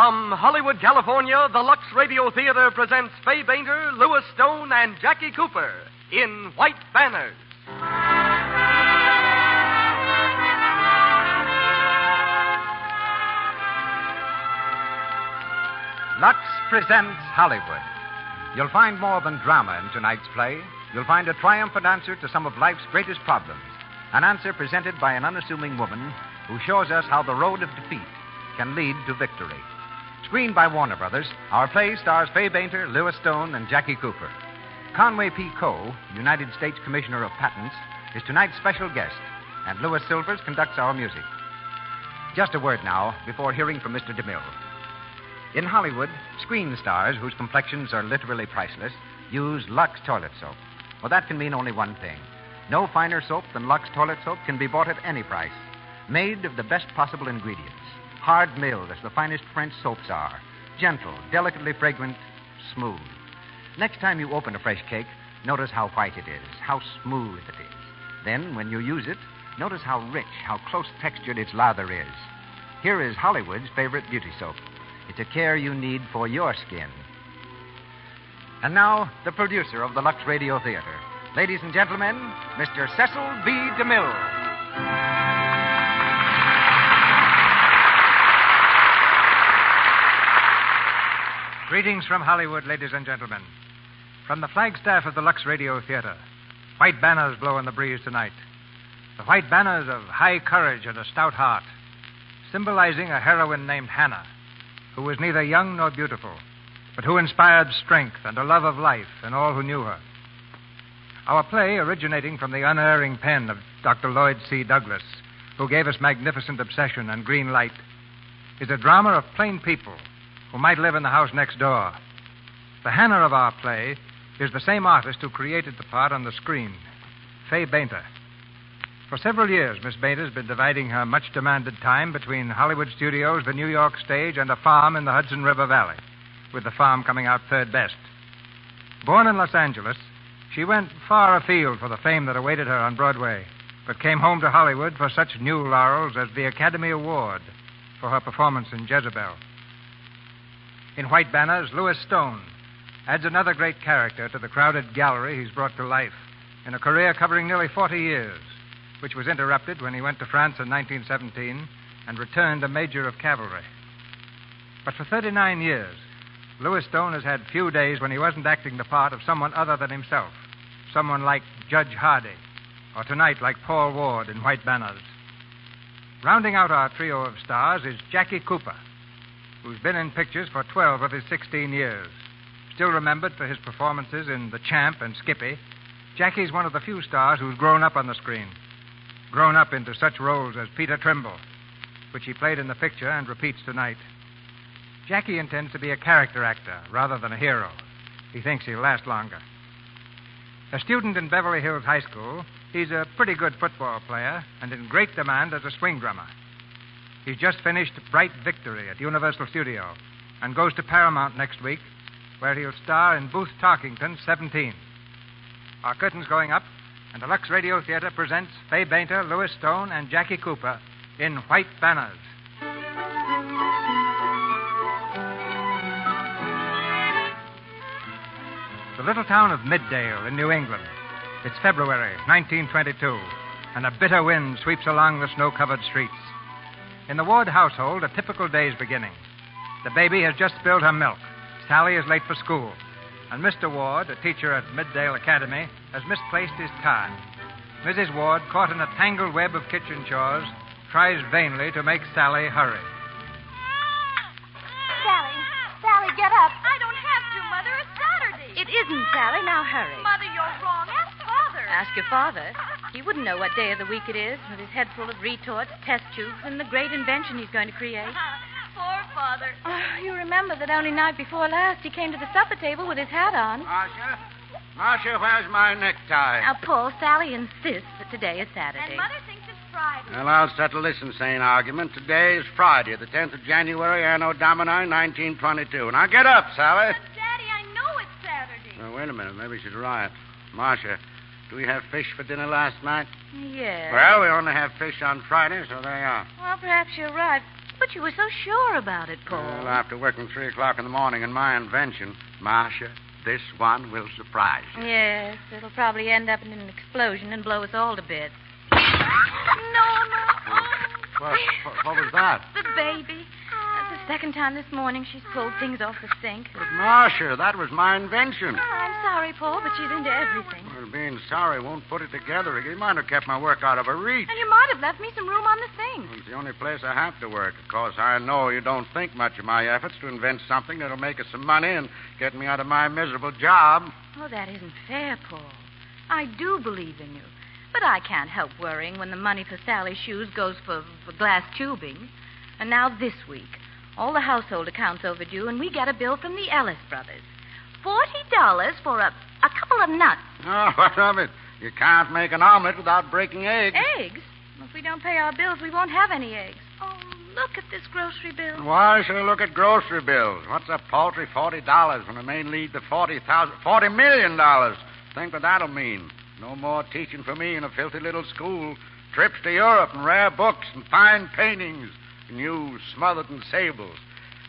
From Hollywood, California, the Lux Radio Theater presents Fay Bainter, Louis Stone, and Jackie Cooper in White Banners. Lux presents Hollywood. You'll find more than drama in tonight's play. You'll find a triumphant answer to some of life's greatest problems. An answer presented by an unassuming woman who shows us how the road of defeat can lead to victory. Screened by Warner Brothers, our play stars Fay Bainter, Louis Stone, and Jackie Cooper. Conway P. Coe, United States Commissioner of Patents, is tonight's special guest, and Louis Silvers conducts our music. Just a word now before hearing from Mr. DeMille. In Hollywood, screen stars whose complexions are literally priceless use Lux toilet soap. Well, that can mean only one thing. No finer soap than Lux toilet soap can be bought at any price. Made of the best possible ingredients. Hard milled as the finest French soaps are. Gentle, delicately fragrant, smooth. Next time you open a fresh cake, notice how white it is, how smooth it is. Then, when you use it, notice how rich, how close textured its lather is. Here is Hollywood's favorite beauty soap. It's a care you need for your skin. And now, the producer of the Lux Radio Theater. Ladies and gentlemen, Mr. Cecil B. DeMille. Greetings from Hollywood, ladies and gentlemen. From the flagstaff of the Lux Radio Theater, white banners blow in the breeze tonight. The white banners of high courage and a stout heart, symbolizing a heroine named Hannah, who was neither young nor beautiful, but who inspired strength and a love of life in all who knew her. Our play, originating from the unerring pen of Dr. Lloyd C. Douglas, who gave us Magnificent Obsession and Green Light, is a drama of plain people who might live in the house next door. The Hannah of our play is the same artist who created the part on the screen, Fay Bainter. For several years, Miss Bainter's been dividing her much-demanded time between Hollywood studios, the New York stage, and a farm in the Hudson River Valley, with the farm coming out third best. Born in Los Angeles, she went far afield for the fame that awaited her on Broadway, but came home to Hollywood for such new laurels as the Academy Award for her performance in Jezebel. In White Banners, Louis Stone adds another great character to the crowded gallery he's brought to life in a career covering nearly 40 years, which was interrupted when he went to France in 1917 and returned a major of cavalry. But for 39 years, Louis Stone has had few days when he wasn't acting the part of someone other than himself, someone like Judge Hardy, or tonight like Paul Ward in White Banners. Rounding out our trio of stars is Jackie Cooper, who's been in pictures for 12 of his 16 years. Still remembered for his performances in The Champ and Skippy, Jackie's one of the few stars who's grown up on the screen. Grown up into such roles as Peter Trimble, which he played in the picture and repeats tonight. Jackie intends to be a character actor rather than a hero. He thinks he'll last longer. A student in Beverly Hills High School, he's a pretty good football player and in great demand as a swing drummer. He's just finished Bright Victory at Universal Studio and goes to Paramount next week, where he'll star in Booth Tarkington's 17. Our curtain's going up, and the Lux Radio Theater presents Fay Bainter, Louis Stone, and Jackie Cooper in White Banners. The little town of Middale in New England. It's February 1922, and a bitter wind sweeps along the snow-covered streets. In the Ward household, a typical day's beginning. The baby has just spilled her milk. Sally is late for school. And Mr. Ward, a teacher at Middale Academy, has misplaced his tie. Mrs. Ward, caught in a tangled web of kitchen chores, tries vainly to make Sally hurry. Sally, get up. I don't have to, Mother. It's Saturday. It isn't, Sally. Now hurry. Mother, you're wrong. Ask Father. Ask your father. He wouldn't know what day of the week it is, with his head full of retorts, test tubes, and the great invention he's going to create. Poor Father. Oh, you remember that only night before last he came to the supper table with his hat on. Marcia, where's my necktie? Now, Paul, Sally insists that today is Saturday. And Mother thinks it's Friday. Well, I'll settle this insane argument. Today is Friday, the 10th of January, Anno Domini, 1922. Now get up, Sally. But, Daddy, I know it's Saturday. Well, wait a minute. Maybe she's right. Marcia, do we have fish for dinner last night? Yes. Well, we only have fish on Friday, so there you are. Well, perhaps you're right. But you were so sure about it, Paul. Well, after working 3 o'clock in the morning on my invention, Marcia, this one will surprise you. Yes, it'll probably end up in an explosion and blow us all to bits. Norma. What was that? The baby. That's the second time this morning she's pulled things off the sink. But, Marcia, that was my invention. Oh, I'm sorry, Paul, but she's into everything. Well, being sorry won't put it together. You might have kept my work out of her reach. And you might have left me some room on the sink. Well, it's the only place I have to work. Of course, I know you don't think much of my efforts to invent something that'll make us some money and get me out of my miserable job. Oh, that isn't fair, Paul. I do believe in you. But I can't help worrying when the money for Sally's shoes goes for glass tubing. And now this week, all the household accounts overdue, and we get a bill from the Ellis brothers. $40 for a couple of nuts. Oh, what of it? You can't make an omelet without breaking eggs. Eggs? If we don't pay our bills, we won't have any eggs. Oh, look at this grocery bill. Why should I look at grocery bills? What's a paltry $40 when it may lead to $40 million? Think what that'll mean. No more teaching for me in a filthy little school. Trips to Europe and rare books and fine paintings. New smothered in sables.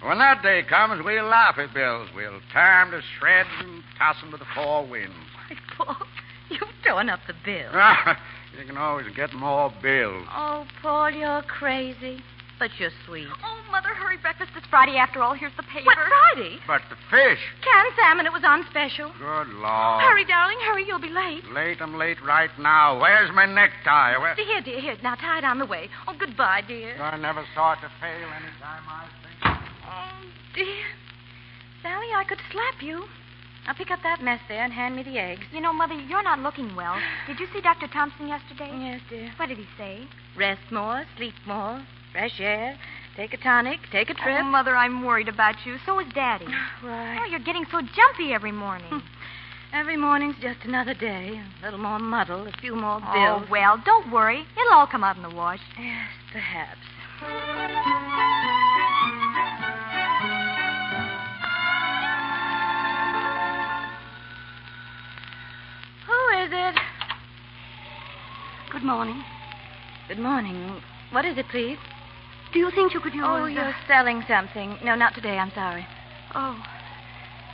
When that day comes, we'll laugh at bills. We'll tear 'em to shreds and toss 'em to the four winds. Why, Paul, you've torn up the bill. You can always get more bills. Oh, Paul, you're crazy. But you're sweet. Oh, Mother, hurry. Breakfast is Friday after all. Here's the paper. What, Friday? But the fish. Canned salmon. It was on special. Good Lord. Hurry, darling. Hurry. You'll be late. Late, I'm late right now. Where's my necktie? Here, dear. Here. Now, tie it on the way. Oh, goodbye, dear. I never saw it to fail any time I think. Oh, dear. Sally, I could slap you. Now, pick up that mess there and hand me the eggs. You know, Mother, you're not looking well. Did you see Dr. Thompson yesterday? Yes, dear. What did he say? Rest more, sleep more, fresh air, take a tonic, take a trip. Oh, Mother, I'm worried about you. So is Daddy. Why? Oh, you're getting so jumpy every morning. Every morning's just another day. A little more muddle, a few more bills. Oh, well, don't worry. It'll all come out in the wash. Yes, perhaps. Who is it? Good morning. Good morning. What is it, please? Do you think you could use... Oh, you're selling something. No, not today. I'm sorry. Oh.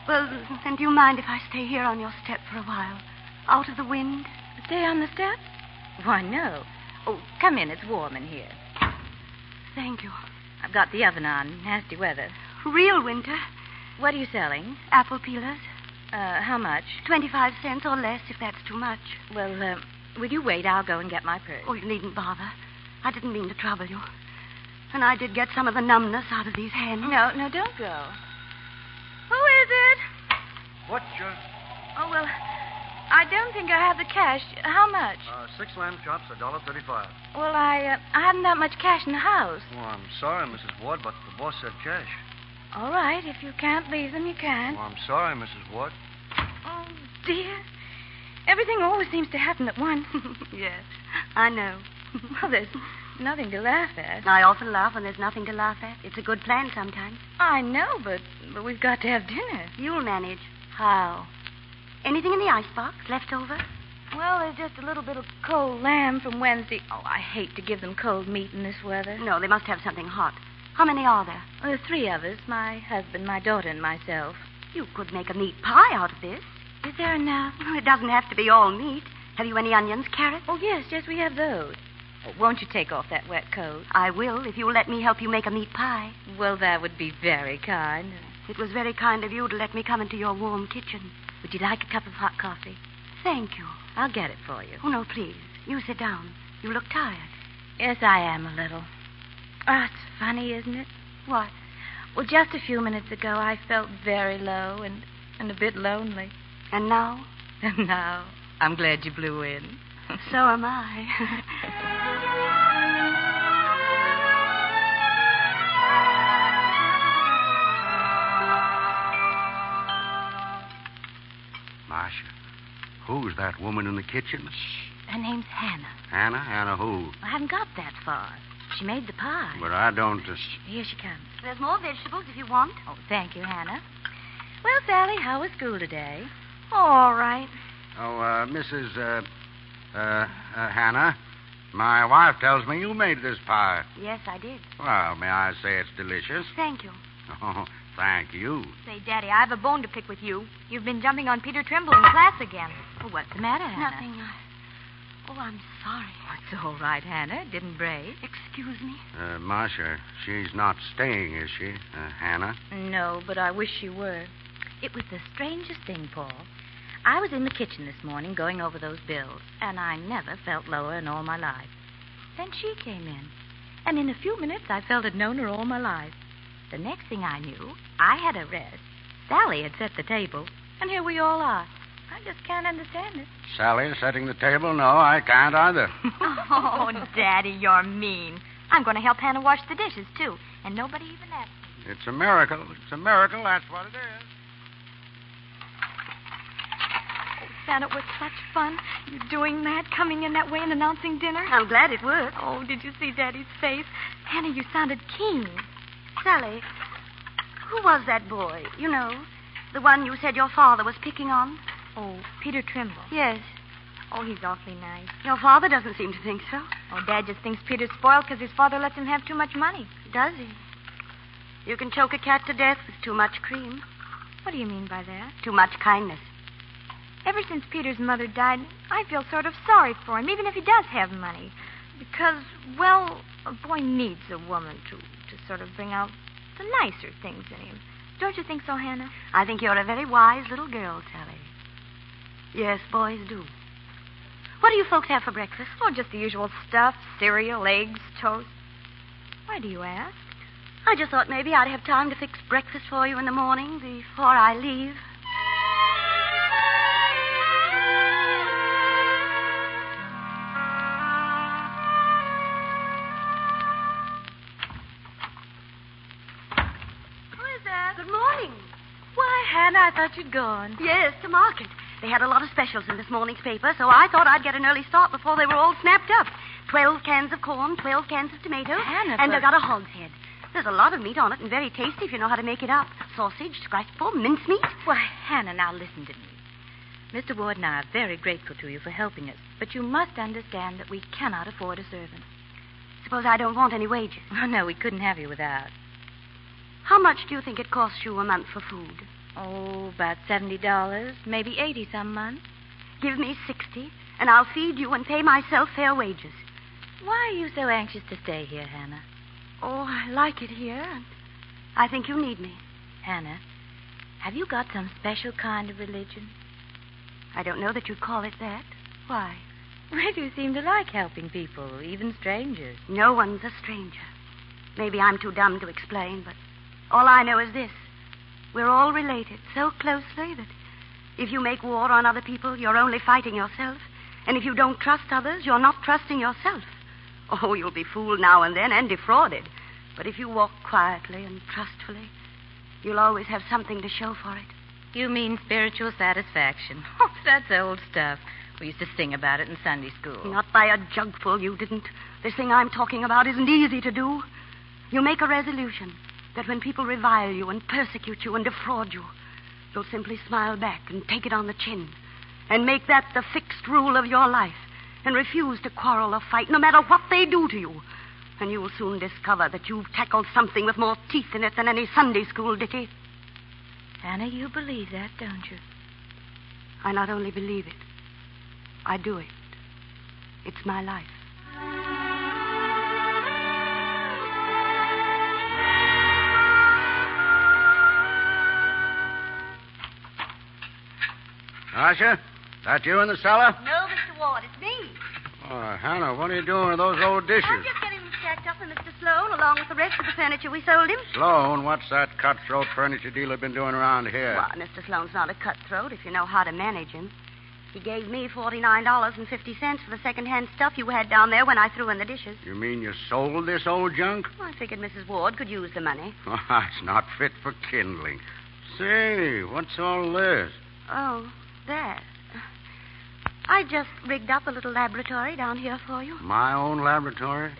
Well, then do you mind if I stay here on your step for a while? Out of the wind? Stay on the step? Why, no. Oh, come in. It's warm in here. Thank you. I've got the oven on. Nasty weather. Real winter. What are you selling? Apple peelers. How much? 25 cents or less, if that's too much. Well, will you wait? I'll go and get my purse. Oh, you needn't bother. I didn't mean to trouble you. And I did get some of the numbness out of these hands. No, don't go. Who is it? What's your... Oh, well, I don't think I have the cash. How much? 6 lamb chops, $1.35. Well, I haven't that much cash in the house. Oh, I'm sorry, Mrs. Ward, but the boss said cash. All right, if you can't leave them, you can't. Oh, I'm sorry, Mrs. Ward. Oh, dear. Everything always seems to happen at once. Yes, I know. Well, there's nothing to laugh at. I often laugh when there's nothing to laugh at. It's a good plan sometimes. I know, but we've got to have dinner. You'll manage. How? Anything in the icebox left over? Well, there's just a little bit of cold lamb from Wednesday. Oh, I hate to give them cold meat in this weather. No, they must have something hot. How many are there? Well, there are 3 of us, my husband, my daughter, and myself. You could make a meat pie out of this. Is there enough? Oh, it doesn't have to be all meat. Have you any onions, carrots? Oh, yes, we have those. Oh, won't you take off that wet coat? I will, if you'll let me help you make a meat pie. Well, that would be very kind. It was very kind of you to let me come into your warm kitchen. Would you like a cup of hot coffee? Thank you. I'll get it for you. Oh, no, please. You sit down. You look tired. Yes, I am a little. Oh, it's funny, isn't it? What? Well, just a few minutes ago, I felt very low and a bit lonely. And now? And now, I'm glad you blew in. So am I. Marcia, who's that woman in the kitchen? Her name's Hannah. Hannah? Hannah who? I haven't got that far. She made the pie. But I don't... Here she comes. There's more vegetables if you want. Oh, thank you, Hannah. Well, Sally, how was school today? All right. Oh, Mrs. Hannah, My wife tells me you made this pie. Yes, I did. Well, may I say it's delicious? Thank you. Oh, thank you. Say, Daddy, I have a bone to pick with you. You've been jumping on Peter Trimble in class again. Well, what's the matter, Hannah? Nothing. Oh, I'm sorry. It's all right, Hannah. It didn't break. Excuse me. Marcia, she's not staying, is she? Hannah? No, but I wish she were. It was the strangest thing, Paul. I was in the kitchen this morning going over those bills, and I never felt lower in all my life. Then she came in, and in a few minutes I felt I'd known her all my life. The next thing I knew, I had a rest. Sally had set the table, and here we all are. I just can't understand it. Sally setting the table? No, I can't either. Oh, Daddy, you're mean. I'm going to help Hannah wash the dishes, too, and nobody even asked me. It's a miracle. It's a miracle, that's what it is. Santa, it was such fun. You doing that, coming in that way and announcing dinner. I'm glad it worked. Oh, did you see Daddy's face? Hannah, you sounded keen. Sally, who was that boy? You know, the one you said your father was picking on? Oh, Peter Trimble. Yes. Oh, he's awfully nice. Your father doesn't seem to think so. Oh, Dad just thinks Peter's spoiled because his father lets him have too much money. Does he? You can choke a cat to death with too much cream. What do you mean by that? Too much kindness. Ever since Peter's mother died, I feel sort of sorry for him, even if he does have money. Because, well, a boy needs a woman to sort of bring out the nicer things in him. Don't you think so, Hannah? I think you're a very wise little girl, Sally. Yes, boys do. What do you folks have for breakfast? Oh, just the usual stuff. Cereal, eggs, toast. Why do you ask? I just thought maybe I'd have time to fix breakfast for you in the morning before I leave. Good morning. Why, Hannah, I thought you'd gone. Yes, to market. They had a lot of specials in this morning's paper, so I thought I'd get an early start before they were all snapped up. 12 cans of corn, 12 cans of tomatoes, Hannah, and I got a hog's head. There's a lot of meat on it and very tasty if you know how to make it up. Sausage, scratched pork, mincemeat. Why, Hannah, now listen to me. Mr. Ward and I are very grateful to you for helping us, but you must understand that we cannot afford a servant. Suppose I don't want any wages. Oh, no, we couldn't have you without. How much do you think it costs you a month for food? Oh, about $70, maybe 80 some months. Give me 60, and I'll feed you and pay myself fair wages. Why are you so anxious to stay here, Hannah? Oh, I like it here, and I think you need me. Hannah, have you got some special kind of religion? I don't know that you'd call it that. Why? Well, you seem to like helping people, even strangers. No one's a stranger. Maybe I'm too dumb to explain, but all I know is this. We're all related so closely that if you make war on other people, you're only fighting yourself. And if you don't trust others, you're not trusting yourself. Oh, you'll be fooled now and then and defrauded. But if you walk quietly and trustfully, you'll always have something to show for it. You mean spiritual satisfaction. Oh, that's old stuff. We used to sing about it in Sunday school. Not by a jugful, you didn't. This thing I'm talking about isn't easy to do. You make a resolution that when people revile you and persecute you and defraud you, you'll simply smile back and take it on the chin and make that the fixed rule of your life and refuse to quarrel or fight no matter what they do to you. And you will soon discover that you've tackled something with more teeth in it than any Sunday school ditty. Hannah, you believe that, don't you? I not only believe it, I do it. It's my life. Marcia, that you in the cellar? No, Mr. Ward, it's me. Oh, Hannah, what are you doing with those old dishes? I'm just getting them stacked up for Mr. Sloan, along with the rest of the furniture we sold him. Sloan, what's that cutthroat furniture dealer been doing around here? Well, Mr. Sloan's not a cutthroat if you know how to manage him. He gave me $49.50 for the second-hand stuff you had down there when I threw in the dishes. You mean you sold this old junk? Well, I figured Mrs. Ward could use the money. Oh, it's not fit for kindling. Say, what's all this? Oh, that. I just rigged up a little laboratory down here for you. My own laboratory?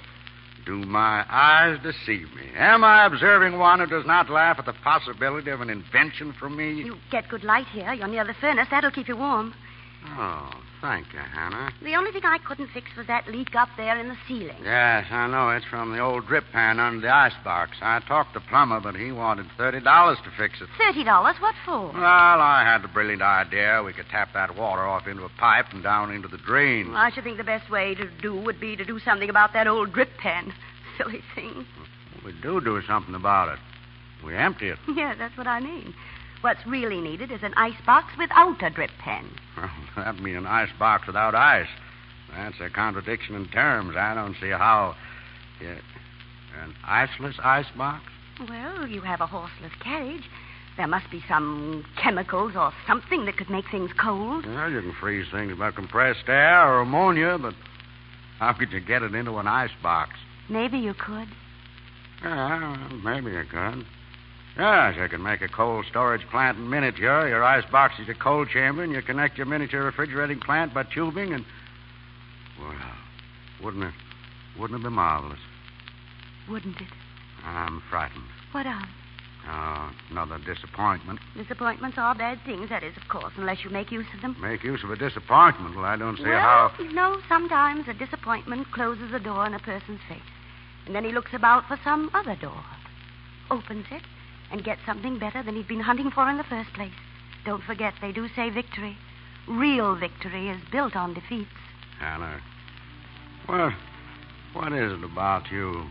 Do my eyes deceive me? Am I observing one who does not laugh at the possibility of an invention from me? You get good light here. You're near the furnace. That'll keep you warm. Oh, thank you, Hannah. The only thing I couldn't fix was that leak up there in the ceiling. Yes, I know. It's from the old drip pan under the icebox. I talked to the plumber, but he wanted $30 to fix it. $30? What for? Well, I had the brilliant idea we could tap that water off into a pipe and down into the drain. Well, I should think the best way to do would be to do something about that old drip pan. Silly thing. We do something about it. We empty it. Yeah, that's what I mean. What's really needed is an icebox without a drip pen. Well, that'd be an icebox without ice. That's a contradiction in terms. I don't see how. Yeah, an iceless icebox? Well, you have a horseless carriage. There must be some chemicals or something that could make things cold. Well, you can freeze things by compressed air or ammonia, but how could you get it into an icebox? Maybe you could. Yeah, maybe you could. Yes, you can make a cold storage plant in miniature. Your icebox is a cold chamber, and you connect your miniature refrigerating plant by tubing, and... Well, wouldn't it be marvelous? Wouldn't it? I'm frightened. What of? Oh, another disappointment. Disappointments are bad things, that is, of course, unless you make use of them. Make use of a disappointment? Well, I don't see well, how... you know, sometimes a disappointment closes a door in a person's face, and then he looks about for some other door, opens it, and get something better than he'd been hunting for in the first place. Don't forget, they do say victory. Real victory is built on defeats. Hannah, what is it about you?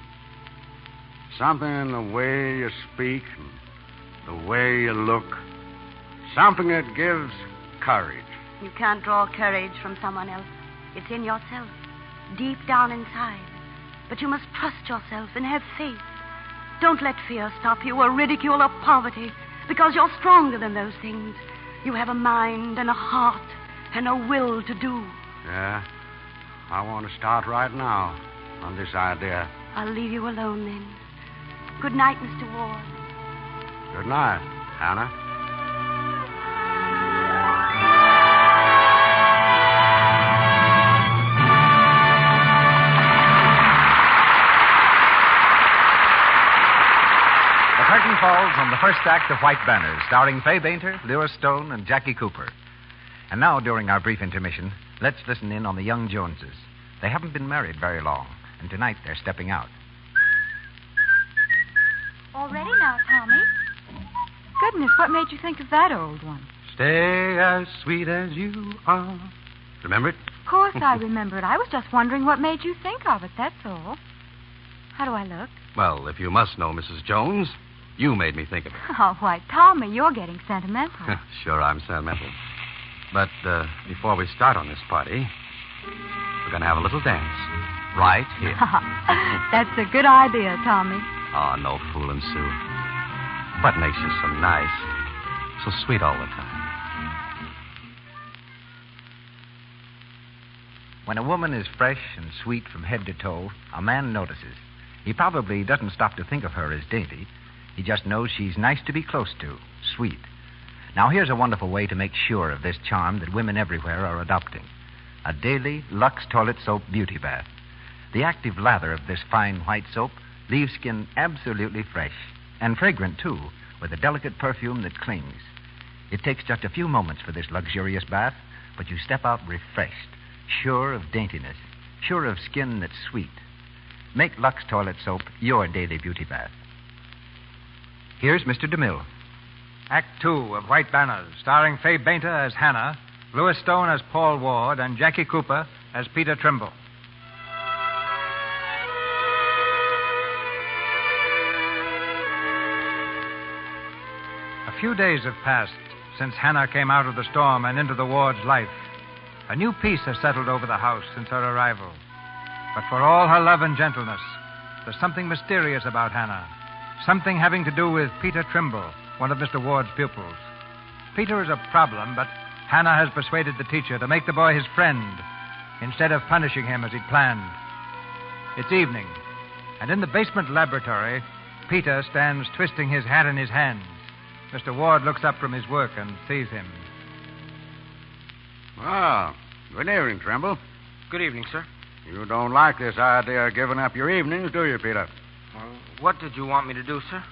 Something in the way you speak and the way you look. Something that gives courage. You can't draw courage from someone else. It's in yourself, deep down inside. But you must trust yourself and have faith. Don't let fear stop you, or ridicule, or poverty, because you're stronger than those things. You have a mind and a heart and a will to do. Yeah? I want to start right now on this idea. I'll leave you alone then. Good night, Mr. Ward. Good night, Hannah. The curtain falls on the first act of White Banners, starring Fay Bainter, Lewis Stone, and Jackie Cooper. And now, during our brief intermission, let's listen in on the young Joneses. They haven't been married very long, and tonight they're stepping out. All ready now, Tommy? Goodness, what made you think of that old one? Stay as sweet as you are. Remember it? Of course I remember it. I was just wondering what made you think of it, that's all. How do I look? Well, if you must know, Mrs. Jones, you made me think of it. Oh, why, Tommy, you're getting sentimental. Sure, I'm sentimental. But before we start on this party, we're going to have a little dance. Right here. That's a good idea, Tommy. Oh, no fooling, Sue. What makes you so nice, so sweet all the time? When a woman is fresh and sweet from head to toe, a man notices. He probably doesn't stop to think of her as dainty. He just knows she's nice to be close to, sweet. Now, here's a wonderful way to make sure of this charm that women everywhere are adopting. A daily LUX toilet soap beauty bath. The active lather of this fine white soap leaves skin absolutely fresh, and fragrant, too, with a delicate perfume that clings. It takes just a few moments for this luxurious bath, but you step out refreshed, sure of daintiness, sure of skin that's sweet. Make LUX toilet soap your daily beauty bath. Here's Mr. DeMille. Act 2 of White Banners, starring Fay Bainter as Hannah, Lewis Stone as Paul Ward, and Jackie Cooper as Peter Trimble. A few days have passed since Hannah came out of the storm and into the Ward's life. A new peace has settled over the house since her arrival. But for all her love and gentleness, there's something mysterious about Hannah. Something having to do with Peter Trimble, one of Mr. Ward's pupils. Peter is a problem, but Hannah has persuaded the teacher to make the boy his friend instead of punishing him as he'd planned. It's evening, and in the basement laboratory, Peter stands twisting his hat in his hands. Mr. Ward looks up from his work and sees him. Well, good evening, Trimble. Good evening, sir. You don't like this idea of giving up your evenings, do you, Peter? What did you want me to do, sir?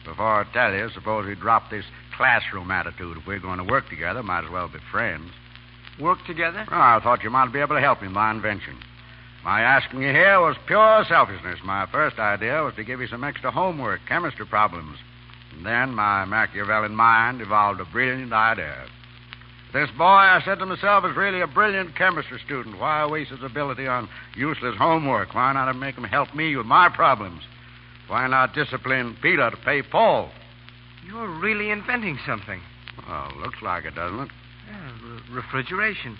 Before I tell you, suppose we drop this classroom attitude. If we're going to work together, might as well be friends. Work together? Well, I thought you might be able to help me in my invention. My asking you here was pure selfishness. My first idea was to give you some extra homework, chemistry problems. And then my Machiavellian mind evolved a brilliant idea. This boy, I said to myself, is really a brilliant chemistry student. Why waste his ability on useless homework? Why not make him help me with my problems? Why not discipline Peter to pay Paul? You're really inventing something. Well, looks like it, doesn't it? Yeah, refrigeration.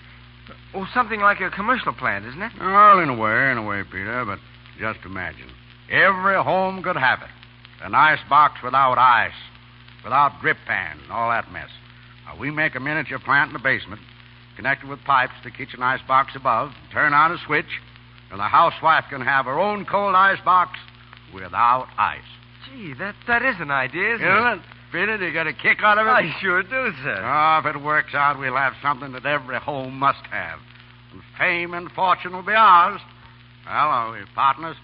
Oh, something like a commercial plant, isn't it? Well, in a way, Peter, but just imagine. Every home could have it. An ice box without ice, without drip pan, and all that mess. Now, we make a miniature plant in the basement, connected with pipes to the kitchen ice box above, turn on a switch, and the housewife can have her own cold ice box without ice. Gee, that is an idea, isn't it? Peter, do you get a kick out of it? I sure do, sir. Oh, if it works out, we'll have something that every home must have. And fame and fortune will be ours. Well, are we partners?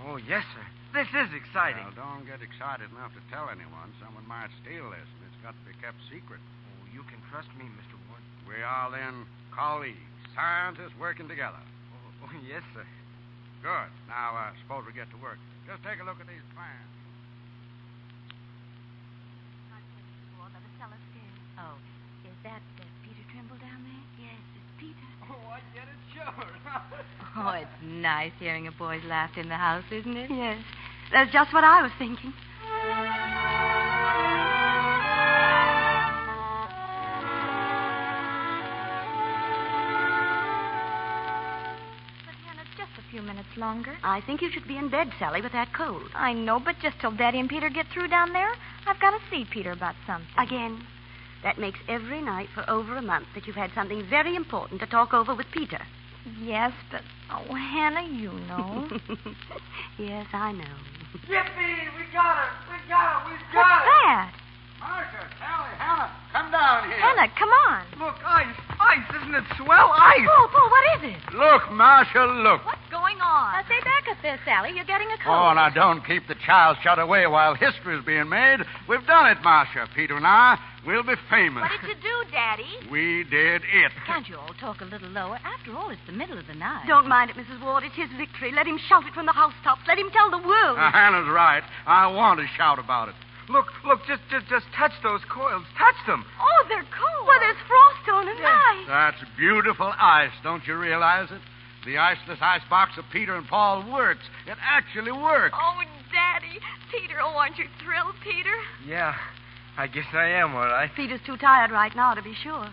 Oh, yes, sir. This is exciting. Well, don't get excited enough to tell anyone. Someone might steal this, and it's got to be kept secret. Oh, you can trust me, Mr. Ward. We are, then, colleagues, scientists working together. Oh, yes, sir. Good. Now, suppose we get to work. Just take a look at these plans. Oh, is that Peter Trimble down there? Yes, it's Peter. Oh, I get it, sure. Oh, it's nice hearing a boy's laughter in the house, isn't it? Yes, that's just what I was thinking. But, Hannah, just a few minutes longer. I think you should be in bed, Sally, with that cold. I know, but just till Daddy and Peter get through down there, I've got to see Peter about something. Again. That makes every night for over a month that you've had something very important to talk over with Peter. Yes, but, oh, Hannah, you know. Yes, I know. Yippee! We got it! We got it! We've got What's it! that? Marcia, Sally, Hannah, come down here. Hannah, come on. Look, ice! Isn't it swell? Ice! Paul, what is it? Look, Marcia, look. What's going on? Stay back up there, Sally. You're getting a cold. Oh, now don't keep the child shut away while history's being made. We've done it, Marcia. Peter and I, we'll be famous. What did you do, Daddy? We did it. Can't you all talk a little lower? After all, it's the middle of the night. Don't mind it, Mrs. Ward. It's his victory. Let him shout it from the housetops. Let him tell the world. Hannah's right. I want to shout about it. Look, just touch those coils. Touch them. Oh, they're cold. Well, there's frost on them. Ice. That's beautiful ice. Don't you realize it? The iceless icebox of Peter and Paul works. It actually works. Oh, Daddy. Peter, oh, aren't you thrilled, Peter? Yeah, I guess I am, all right. Peter's too tired right now to be sure.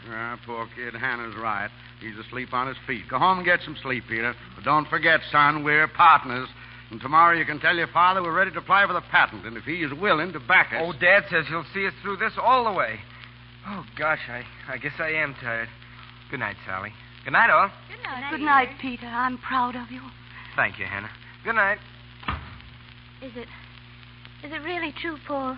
Poor kid. Hannah's right. He's asleep on his feet. Go home and get some sleep, Peter. But don't forget, son, we're partners. And tomorrow you can tell your father we're ready to apply for the patent, and if he is willing to back us... Oh, Dad says he'll see us through this all the way. Oh, gosh, I guess I am tired. Good night, Sally. Good night, all. Good night. Good night, Peter. I'm proud of you. Thank you, Hannah. Good night. Is it really true, Paul?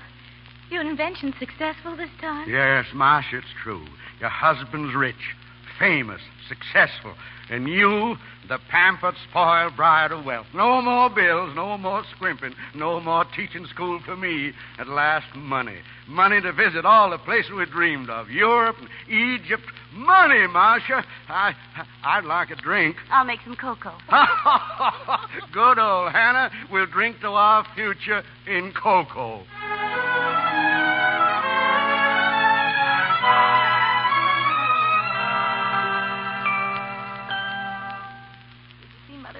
Your invention's successful this time? Yes, Marcia, it's true. Your husband's rich, famous, successful. And you, the pampered, spoiled bride of wealth. No more bills, no more scrimping, no more teaching school for me. At last, money. Money to visit all the places we dreamed of. Europe and Egypt. Money, Marcia. I'd like a drink. I'll make some cocoa. Good old Hannah. We'll drink to our future in cocoa.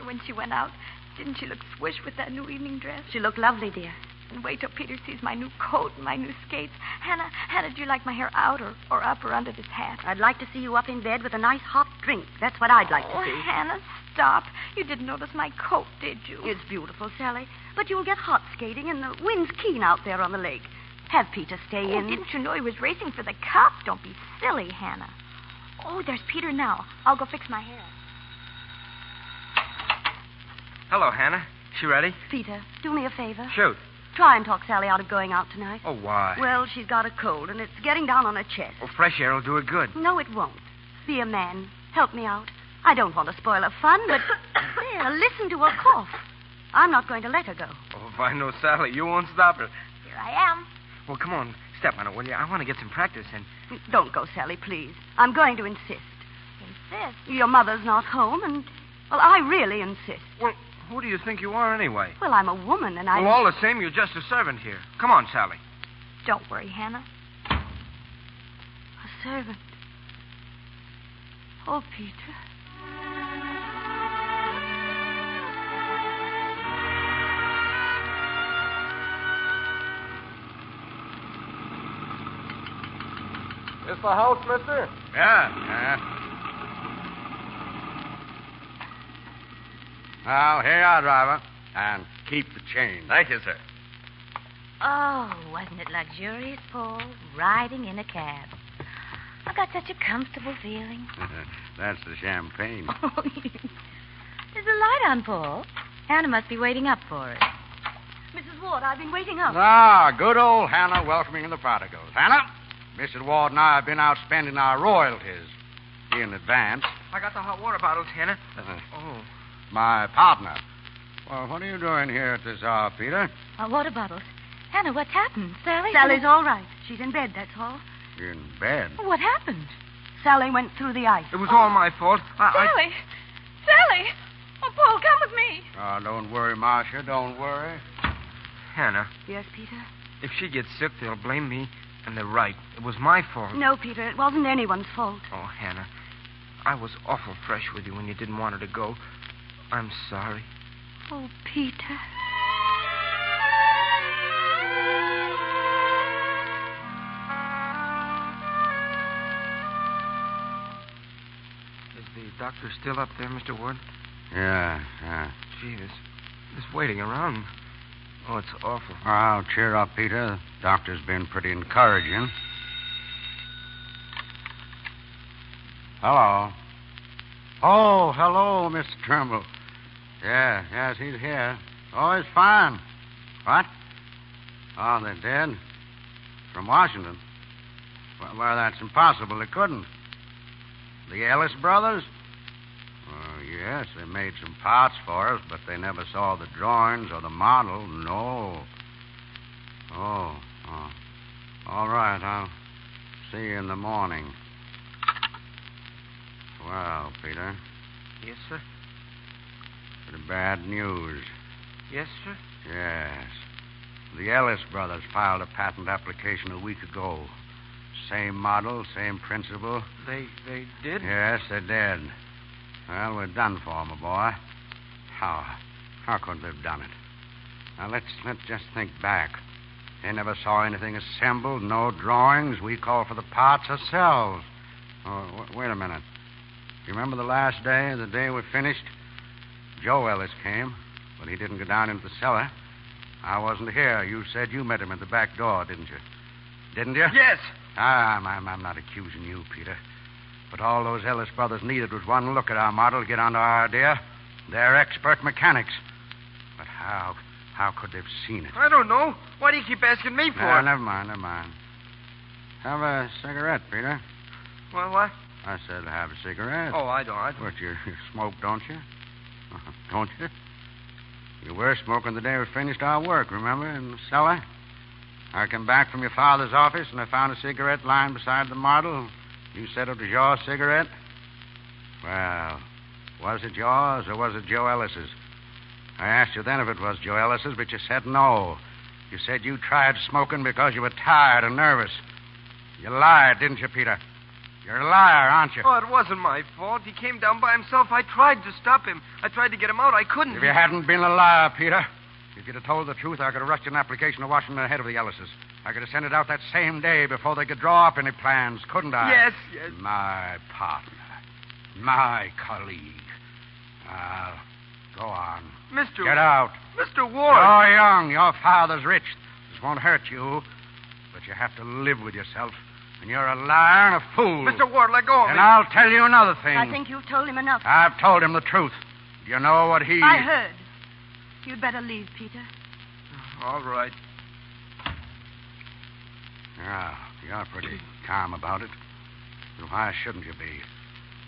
When she went out, didn't she look swish with that new evening dress? She looked lovely, dear. And wait till Peter sees my new coat and my new skates. Hannah, do you like my hair out or up or under this hat? I'd like to see you up in bed with a nice hot drink. That's what I'd like to see. Hannah, stop. You didn't notice my coat, did you? It's beautiful, Sally. But you'll get hot skating, and the wind's keen out there on the lake. Have Peter stay in. Didn't you know he was racing for the cup? Don't be silly, Hannah. Oh, there's Peter now. I'll go fix my hair. Hello, Hannah. She ready? Peter, do me a favor. Shoot. Try and talk Sally out of going out tonight. Oh, why? Well, she's got a cold, and it's getting down on her chest. Oh, fresh air will do her good. No, it won't. Be a man. Help me out. I don't want to spoil her fun, but... there, listen to her cough. I'm not going to let her go. Oh, if I know Sally, you won't stop her. Here I am. Well, come on. Step on it, will you? I want to get some practice in. Don't go, Sally, please. I'm going to insist. insist? Your mother's not home, and, well, I really insist. Well, who do you think you are anyway? Well, I'm a woman, and I... Well, all the same, you're just a servant here. Come on, Sally. Don't worry, Hannah. A servant. Oh, Peter. Is the house, mister? Yeah. Well, here you are, driver. And keep the change. Thank you, sir. Oh, wasn't it luxurious, Paul? Riding in a cab. I got such a comfortable feeling. That's the champagne. Oh, there's a light on, Paul. Hannah must be waiting up for us. Mrs. Ward, I've been waiting up. Ah, good old Hannah welcoming the prodigals. Hannah, Mrs. Ward and I have been out spending our royalties in advance. I got the hot water bottles, Hannah. Oh. My partner. Well, what are you doing here at this hour, Peter? Water bottles. Hannah, what's happened? Sally's all right. She's in bed, that's all. In bed? What happened? Sally went through the ice. It was all my fault. Sally! Sally! Oh, Paul, come with me. Oh, don't worry, Marcia. Don't worry. Hannah, Yes, Peter? if she gets sick, they'll blame me. And they're right. It was my fault. No, Peter, it wasn't anyone's fault. Oh, Hannah, I was awful fresh with you when you didn't want her to go. I'm sorry. Oh, Peter. Is the doctor still up there, Mr. Ward? Yeah. Gee, this waiting around. Oh, it's awful. Well, cheer up, Peter. The doctor's been pretty encouraging. Hello. Oh, hello, Mr. Trimble. Yes, he's here. Oh, he's fine. What? Oh, they're dead? From Washington? Well, that's impossible. They couldn't. The Ellis brothers? Yes, they made some parts for us, but they never saw the drawings or the model. No. Oh. All right, I'll see you in the morning. Well, Peter. Yes, sir? Pretty bad news. Yes, sir? Yes. The Ellis brothers filed a patent application a week ago. Same model, same principle. They did? Yes, they did. Well, we're done for, my boy. How could they have done it? Now, let's just think back. They never saw anything assembled, no drawings. We called for the parts ourselves. Oh, wait a minute. You remember the last day, the day we finished? Joe Ellis came, but he didn't go down into the cellar. I wasn't here. You said you met him at the back door, didn't you? Didn't you? Yes. I'm not accusing you, Peter. But all those Ellis brothers needed was one look at our model to get onto our idea. They're expert mechanics. But how could they have seen it? I don't know. Why do you keep asking me for it? Never mind. Have a cigarette, Peter. Well, what? I said have a cigarette. Oh, I don't. But you smoke, don't you? Don't you? You were smoking the day we finished our work, remember, in the cellar? I came back from your father's office and I found a cigarette lying beside the model. You said it was your cigarette? Well, was it yours or was it Joe Ellis's? I asked you then if it was Joe Ellis's, but you said no. You said you tried smoking because you were tired and nervous. You lied, didn't you, Peter? You're a liar, aren't you? Oh, it wasn't my fault. He came down by himself. I tried to stop him. I tried to get him out. I couldn't. If you hadn't been a liar, Peter, if you'd have told the truth, I could have rushed an application to Washington ahead of the Ellises. I could have sent it out that same day before they could draw up any plans, couldn't I? Yes. My partner. My colleague. Go on. Mr. Get out. Mr. Ward. You're young. Your father's rich. This won't hurt you. But you have to live with yourself. And you're a liar and a fool. Mr. Ward, let go of me. And I'll tell you another thing. I think you've told him enough. I've told him the truth. You know what he... I heard. You'd better leave, Peter. All right. Yeah, you're pretty calm about it. But why shouldn't you be?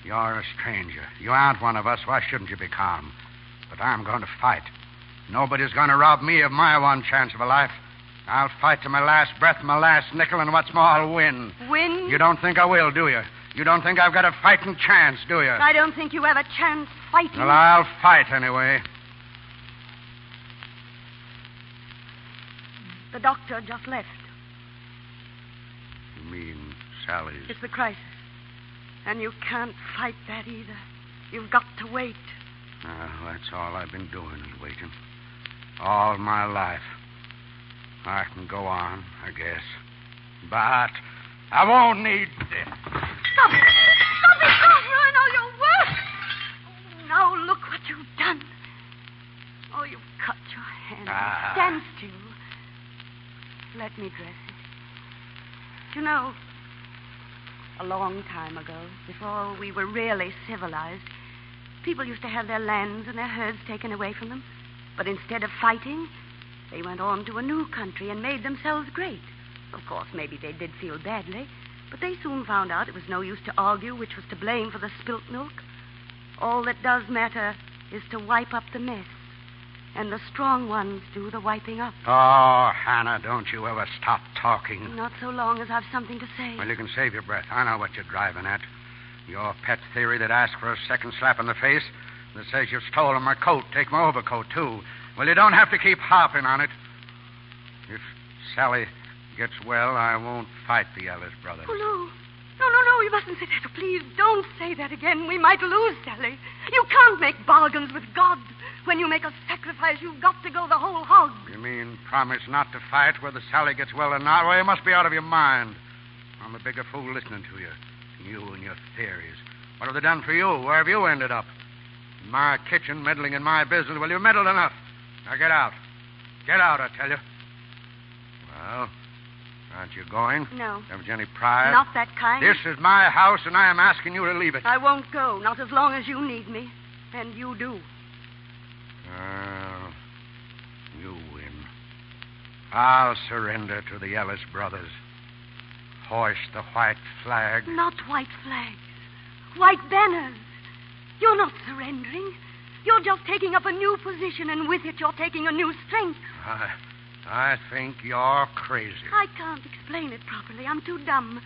You're a stranger. You aren't one of us. Why shouldn't you be calm? But I'm going to fight. Nobody's going to rob me of my one chance of a life. I'll fight to my last breath, my last nickel, and what's more, I'll win. Win? You don't think I will, do you? You don't think I've got a fighting chance, do you? I don't think you have a chance fighting. Well, I'll fight anyway. The doctor just left. You mean Sally's? It's the crisis. And you can't fight that either. You've got to wait. That's all I've been doing is waiting. All my life. I can go on, I guess. But I won't need this. Stop it! Stop it! Don't ruin all your work! Oh, now look what you've done. Oh, you've cut your hand. Stand still. Let me dress it. You know, a long time ago, before we were really civilized, people used to have their lands and their herds taken away from them. But instead of fighting, they went on to a new country and made themselves great. Of course, maybe they did feel badly, but they soon found out it was no use to argue which was to blame for the spilt milk. All that does matter is to wipe up the mess. And the strong ones do the wiping up. Oh, Hannah, don't you ever stop talking. Not so long as I've something to say. Well, you can save your breath. I know what you're driving at. Your pet theory that asks for a second slap in the face, that says you've stolen my coat, take my overcoat, too. Well, you don't have to keep harping on it. If Sally gets well, I won't fight the Ellis brothers. Oh, no. No, you mustn't say that. Oh, please, don't say that again. We might lose Sally. You can't make bargains with God. When you make a sacrifice, you've got to go the whole hog. You mean promise not to fight whether Sally gets well or not? Well, you must be out of your mind. I'm a bigger fool listening to you. You and your theories. What have they done for you? Where have you ended up? In my kitchen, meddling in my business. Well, you meddled enough. Now get out. Get out, I tell you. Well, aren't you going? No. Haven't you any pride? Not that kind. This is my house, and I am asking you to leave it. I won't go, not as long as you need me. And you do. Well, you win. I'll surrender to the Ellis brothers. Hoist the white flag. Not white flags. White banners. You're not surrendering. You're just taking up a new position, and with it you're taking a new strength. I think you're crazy. I can't explain it properly. I'm too dumb.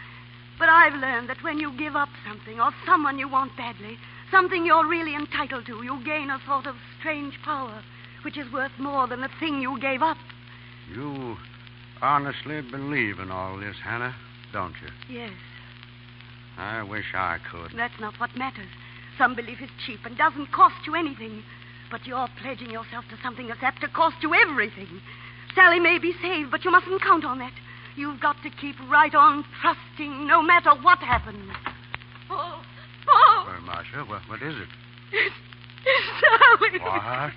But I've learned that when you give up something or someone you want badly, something you're really entitled to, you gain a sort of strange power, which is worth more than the thing you gave up. You honestly believe in all this, Hannah, don't you? Yes. I wish I could. That's not what matters. Some belief is cheap and doesn't cost you anything. But you're pledging yourself to something that's apt to cost you everything. Sally may be saved, but you mustn't count on that. You've got to keep right on trusting no matter what happens. Oh! Well, Marcia, what is it? It's Sally. What?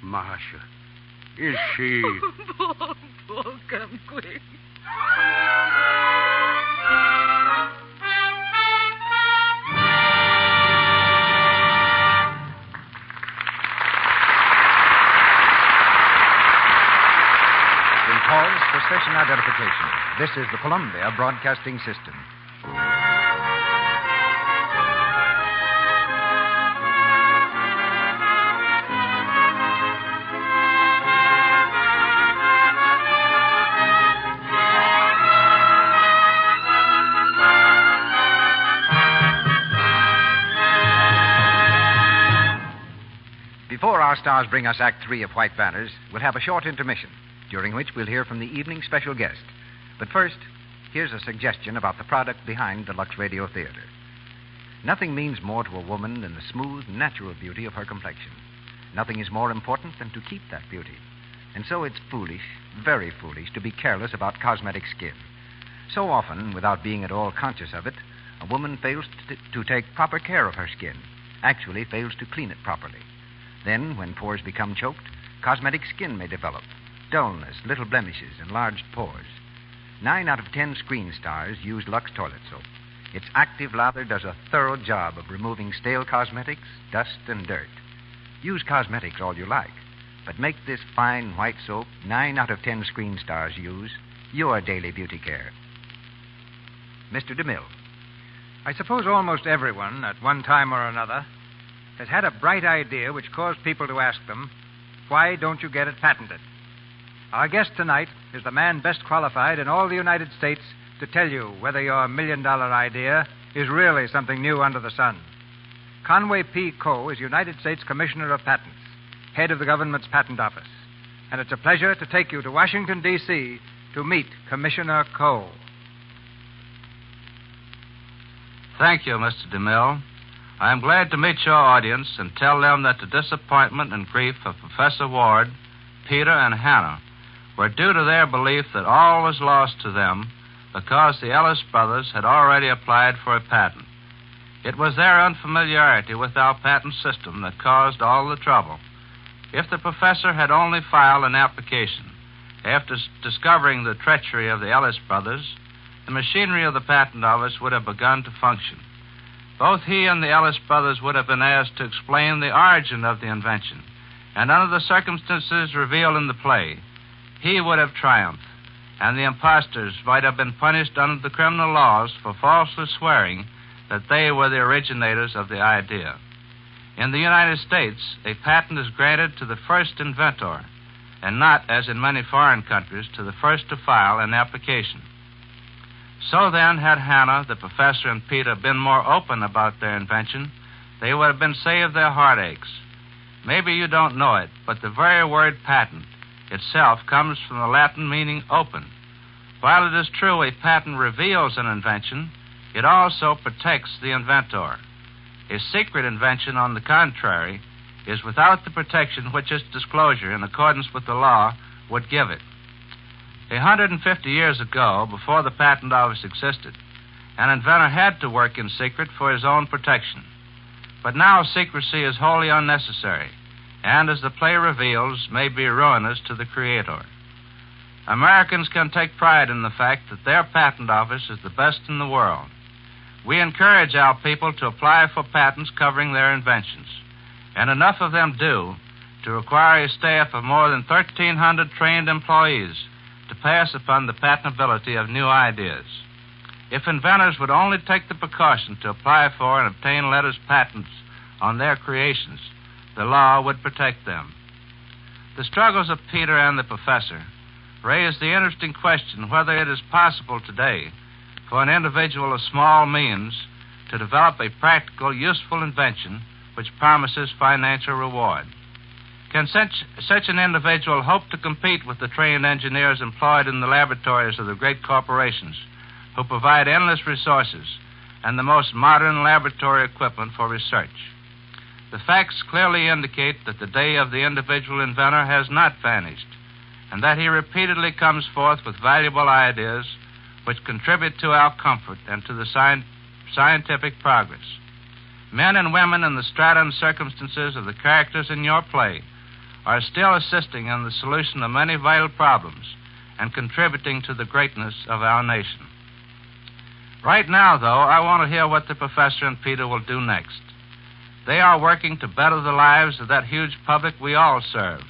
Marcia, is she... Paul, come quick. Pause for station identification. This is the Columbia Broadcasting System. Before our stars bring us Act 3 of White Banners, we'll have a short intermission, during which we'll hear from the evening's special guest. But first, here's a suggestion about the product behind the Lux Radio Theater. Nothing means more to a woman than the smooth, natural beauty of her complexion. Nothing is more important than to keep that beauty. And so it's foolish, very foolish, to be careless about cosmetic skin. So often, without being at all conscious of it, a woman fails to take proper care of her skin, actually fails to clean it properly. Then, when pores become choked, cosmetic skin may develop. Dullness, little blemishes, enlarged pores. 9 out of 10 screen stars use Lux toilet soap. Its active lather does a thorough job of removing stale cosmetics, dust, and dirt. Use cosmetics all you like, but make this fine white soap 9 out of 10 screen stars use your daily beauty care. Mr. DeMille. I suppose almost everyone, at one time or another, has had a bright idea which caused people to ask them, why don't you get it patented? Our guest tonight is the man best qualified in all the United States to tell you whether your $1 million idea is really something new under the sun. Conway P. Coe is United States Commissioner of Patents, head of the government's patent office. And it's a pleasure to take you to Washington, D.C. to meet Commissioner Coe. Thank you, Mr. DeMille. I am glad to meet your audience and tell them that the disappointment and grief of Professor Ward, Peter, and Hannah were due to their belief that all was lost to them because the Ellis brothers had already applied for a patent. It was their unfamiliarity with our patent system that caused all the trouble. If the professor had only filed an application after discovering the treachery of the Ellis brothers, the machinery of the patent office would have begun to function. Both he and the Ellis brothers would have been asked to explain the origin of the invention, and under the circumstances revealed in the play, he would have triumphed, and the impostors might have been punished under the criminal laws for falsely swearing that they were the originators of the idea. In the United States, a patent is granted to the first inventor, and not, as in many foreign countries, to the first to file an application. So then, had Hannah, the professor, and Peter been more open about their invention, they would have been saved their heartaches. Maybe you don't know it, but the very word patent itself comes from the Latin meaning open. While it is true a patent reveals an invention, it also protects the inventor. A secret invention, on the contrary, is without the protection which its disclosure, in accordance with the law, would give it. 150 years ago, before the Patent Office existed, an inventor had to work in secret for his own protection. But now secrecy is wholly unnecessary, and, as the play reveals, may be ruinous to the creator. Americans can take pride in the fact that their patent office is the best in the world. We encourage our people to apply for patents covering their inventions, and enough of them do to require a staff of more than 1,300 trained employees to pass upon the patentability of new ideas. If inventors would only take the precaution to apply for and obtain letters patents on their creations, the law would protect them. The struggles of Peter and the professor raise the interesting question whether it is possible today for an individual of small means to develop a practical, useful invention which promises financial reward. Can such an individual hope to compete with the trained engineers employed in the laboratories of the great corporations who provide endless resources and the most modern laboratory equipment for research? The facts clearly indicate that the day of the individual inventor has not vanished, and that he repeatedly comes forth with valuable ideas which contribute to our comfort and to the scientific progress. Men and women in the strata and circumstances of the characters in your play are still assisting in the solution of many vital problems and contributing to the greatness of our nation. Right now, though, I want to hear what the professor and Peter will do next. They are working to better the lives of that huge public we all serve,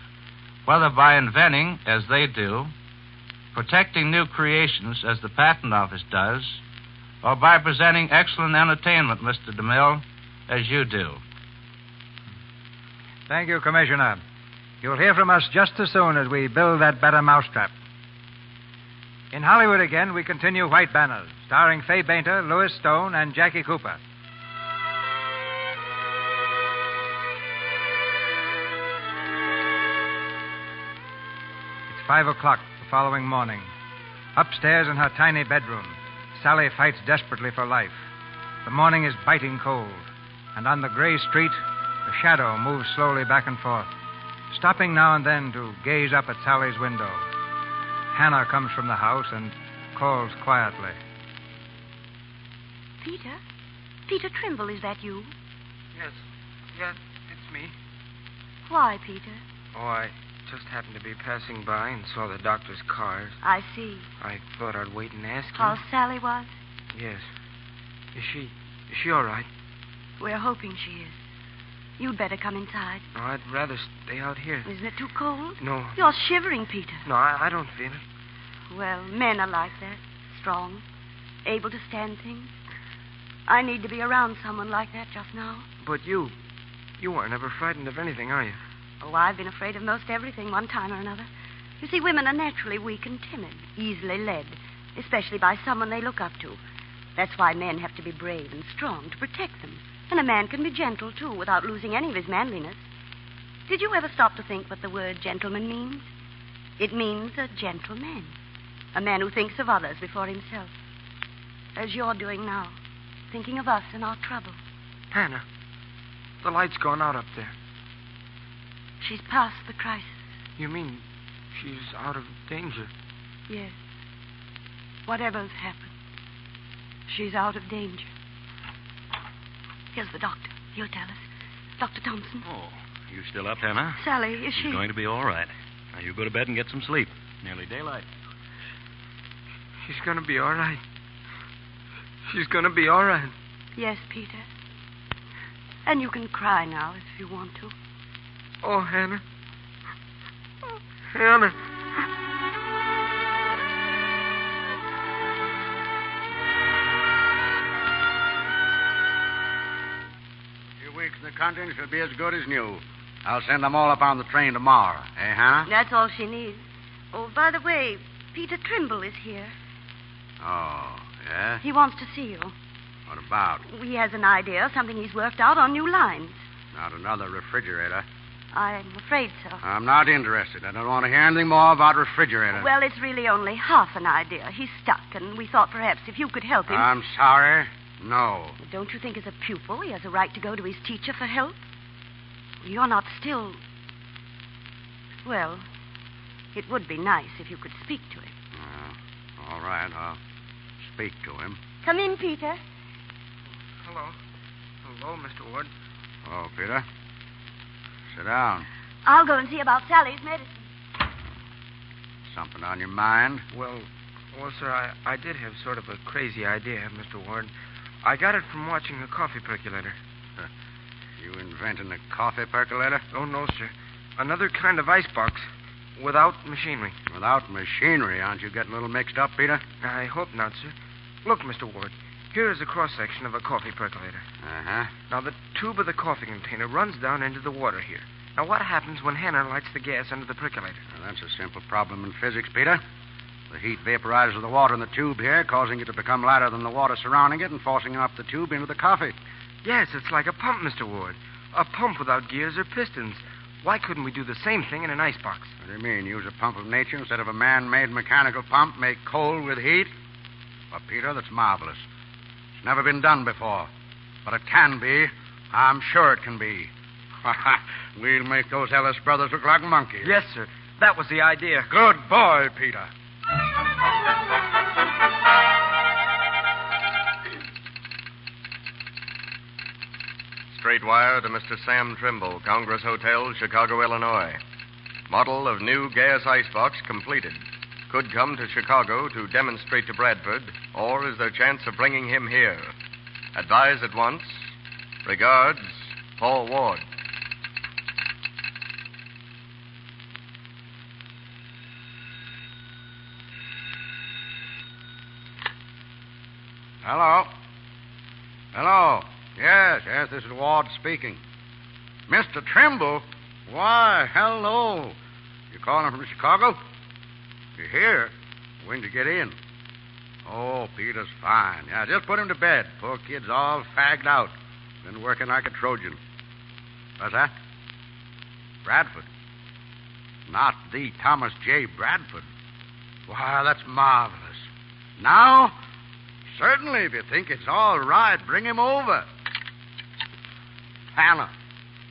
whether by inventing, as they do, protecting new creations, as the Patent Office does, or by presenting excellent entertainment, Mr. DeMille, as you do. Thank you, Commissioner. You'll hear from us just as soon as we build that better mousetrap. In Hollywood again, we continue White Banners, starring Fay Bainter, Louis Stone, and Jackie Cooper. It's 5 o'clock the following morning. Upstairs in her tiny bedroom, Sally fights desperately for life. The morning is biting cold, and on the gray street, a shadow moves slowly back and forth, stopping now and then to gaze up at Sally's window. Hannah comes from the house and calls quietly. Peter? Peter Trimble, is that you? Yes, it's me. Why, Peter? Oh, I just happened to be passing by and saw the doctor's cars. I see. I thought I'd wait and ask you. How Sally was? Yes. Is she all right? We're hoping she is. You'd better come inside. No, I'd rather stay out here. Isn't it too cold? No. You're shivering, Peter. No, I don't feel it. Well, men are like that. Strong. Able to stand things. I need to be around someone like that just now. But you weren't ever frightened of anything, are you? Oh, I've been afraid of most everything one time or another. You see, women are naturally weak and timid, easily led, especially by someone they look up to. That's why men have to be brave and strong to protect them. And a man can be gentle, too, without losing any of his manliness. Did you ever stop to think what the word gentleman means? It means a gentleman. A man who thinks of others before himself. As you're doing now. Thinking of us and our trouble. Hannah, the light's gone out up there. She's past the crisis. You mean she's out of danger? Yes. Whatever's happened, she's out of danger. Here's the doctor. He'll tell us. Dr. Thompson. Oh, you still up, Hannah? Sally, is she... She's going to be all right. Now, you go to bed and get some sleep. Nearly daylight. She's going to be all right. She's going to be all right. Yes, Peter. And you can cry now if you want to. Oh, Hannah. Hannah. A few weeks in the country and she'll be as good as new. I'll send them all up on the train tomorrow. Eh, Hannah? That's all she needs. Oh, by the way, Peter Trimble is here. Oh, yeah? He wants to see you. What about? He has an idea, something he's worked out on new lines. Not another refrigerator. I'm afraid so. I'm not interested. I don't want to hear anything more about refrigerators. Well, it's really only half an idea. He's stuck, and we thought perhaps if you could help him... I'm sorry. No. Don't you think as a pupil he has a right to go to his teacher for help? You're not still... Well, it would be nice if you could speak to him. All right, I'll speak to him. Come in, Peter. Hello. Hello, Mr. Ward. Oh, Peter. Sit down. I'll go and see about Sally's medicine. Something on your mind? Well, sir, I did have sort of a crazy idea, Mr. Ward. I got it from watching a coffee percolator. You inventing a coffee percolator? Oh, no, sir. Another kind of icebox without machinery. Without machinery? Aren't you getting a little mixed up, Peter? I hope not, sir. Look, Mr. Ward. Here is a cross-section of a coffee percolator. Uh-huh. Now, the tube of the coffee container runs down into the water here. Now, what happens when Hannah lights the gas under the percolator? Well, that's a simple problem in physics, Peter. The heat vaporizes the water in the tube here, causing it to become lighter than the water surrounding it and forcing up the tube into the coffee. Yes, it's like a pump, Mr. Ward. A pump without gears or pistons. Why couldn't we do the same thing in an icebox? What do you mean, use a pump of nature instead of a man-made mechanical pump, make cold with heat? Well, Peter, that's marvelous. It's never been done before. But it can be. I'm sure it can be. We'll make those Ellis brothers look like monkeys. Yes, sir. That was the idea. Good boy, Peter. Straight wire to Mr. Sam Trimble, Congress Hotel, Chicago, Illinois. Model of new gas icebox completed. Could come to Chicago to demonstrate to Bradford, or is there chance of bringing him here? Advise at once. Regards, Paul Ward. Hello. Hello. Yes, this is Ward speaking. Mr. Trimble? Why, hello. You calling from Chicago? You're here? When did you get in? Oh, Peter's fine. Yeah, just put him to bed. Poor kid's all fagged out. Been working like a Trojan. What's that? Bradford. Not the Thomas J. Bradford. Why, that's marvelous. Now? Certainly, if you think it's all right, bring him over. Hannah.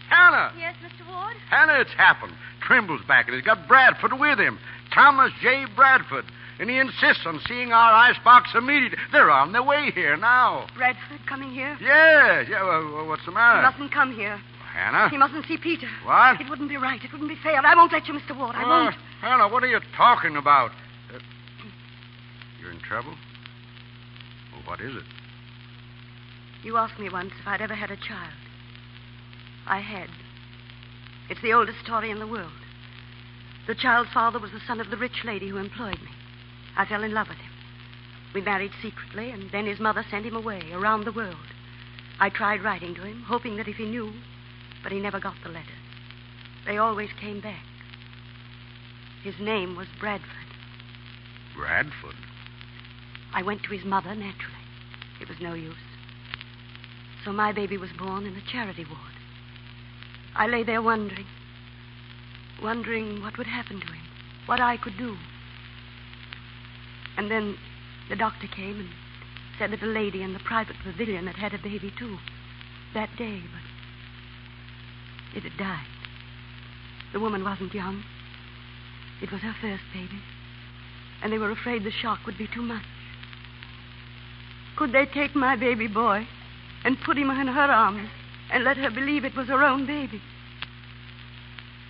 Hannah! Yes, Mr. Ward? Hannah, it's happened. Trimble's back, and he's got Bradford with him. Thomas J. Bradford. And he insists on seeing our icebox immediately. They're on their way here now. Bradford coming here? Yeah. Well, what's the matter? He mustn't come here. Hannah? He mustn't see Peter. What? It wouldn't be right. It wouldn't be fair. I won't let you, Mr. Ward. I won't. Hannah, what are you talking about? You're in trouble? Well, what is it? You asked me once if I'd ever had a child. I had. It's the oldest story in the world. The child's father was the son of the rich lady who employed me. I fell in love with him. We married secretly, and then his mother sent him away, around the world. I tried writing to him, hoping that if he knew, but he never got the letters. They always came back. His name was Bradford. Bradford? I went to his mother, naturally. It was no use. So my baby was born in a charity ward. I lay there wondering what would happen to him, what I could do. And then the doctor came and said that a lady in the private pavilion had had a baby, too, that day, but it had died. The woman wasn't young. It was her first baby, and they were afraid the shock would be too much. Could they take my baby boy and put him in her arms and let her believe it was her own baby?